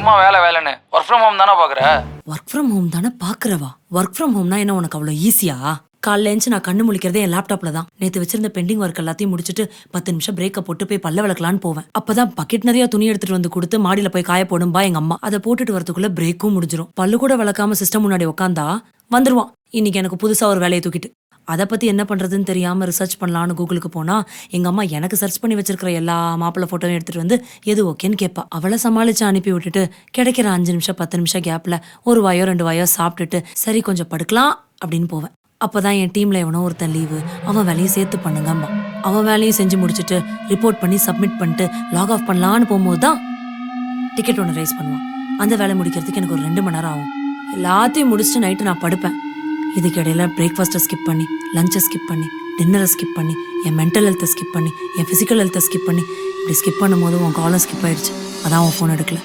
சும்மா வேலை வேலைன்னு ஒர்க் ஃப்ரம் ஹோம் தானே பார்க்குற? ஒர்க் ஃப்ரம் ஹோம் தானே பாக்குறவா? ஒர்க் ஃப்ரம் ஹோம்னா என்ன உனக்கு அவ்வளோ ஈஸியா? காலைல எழுந்து நான் கண்ணு முழிக்கிறதே என் லேப்டாப்ல தான். நேத்து வச்சிருந்த பெண்டிங் ஒர்க் எல்லாத்தையும் முடிச்சுட்டு 10 நிமிஷம் பிரேக்கை போட்டு போய் பல்ல விளக்கலான்னு போவேன். அப்பதான் பக்கெட் நிறைய துணி எடுத்துட்டு வந்து கொடுத்து மாடியில போய் காய போடும்பா எங்க அம்மா. அதை போட்டுட்டு வரதுக்குள்ள பிரேக்கும் முடிஞ்சிரும். பல்லு கூட விளக்காம சிஸ்டம் முன்னாடி உட்காந்தா வந்துருவான் இன்னைக்கு எனக்கு புதுசா ஒரு வேலையை தூக்கிட்டு. அதை பத்தி என்ன பண்றதுன்னு தெரியாம ரிசர்ச் பண்ணலான்னு கூகுளுக்கு போனா எங்க அம்மா எனக்கு சர்ச் பண்ணி வச்சிருக்கிற எல்லா மாப்பிள்ளை போட்டோவும் எடுத்துட்டு வந்து எது ஓகேன்னு கேட்பா. அவளை சமாளிச்சு அனுப்பி விட்டுட்டு கிடைக்கிற 5 நிமிஷம் 10 நிமிஷம் கேப்ல ஒரு வாயோ 2 வாயோ சாப்பிட்டுட்டு சரி கொஞ்சம் படுக்கலாம் அப்படின்னு போவேன். அப்பதான் என் டீம்ல எவனோ ஒருத்தன் லீவு, அவன் வேலையும் சேர்த்து பண்ணுங்கம்மா. அவன் வேலையும் செஞ்சு முடிச்சுட்டு ரிப்போர்ட் பண்ணி சப்மிட் பண்ணிட்டு லாக் ஆஃப் பண்ணலான்னு போகும்போது தான் டிக்கெட் ஒன்று ரைஸ் பண்ணுவான். அந்த வேலை முடிக்கிறதுக்கு எனக்கு ஒரு 2 மணி நேரம் ஆகும். எல்லாத்தையும் முடிச்சுட்டு நைட்டு நான் படுப்பேன். இதுக்கு இடையில பிரேக்ஃபாஸ்ட்டை ஸ்கிப் பண்ணி, லஞ்சை ஸ்கிப் பண்ணி, டின்னரை ஸ்கிப் பண்ணி, என் மென்டல் ஹெல்த்தை ஸ்கிப் பண்ணி, என் ஃபிசிக்கல் ஹெல்த்தை ஸ்கிப் பண்ணி இப்படி ஸ்கிப் பண்ணும்போது உன் காலம் ஸ்கிப் ஆயிடுச்சு. அதான் உன் ஃபோன் எடுக்கல.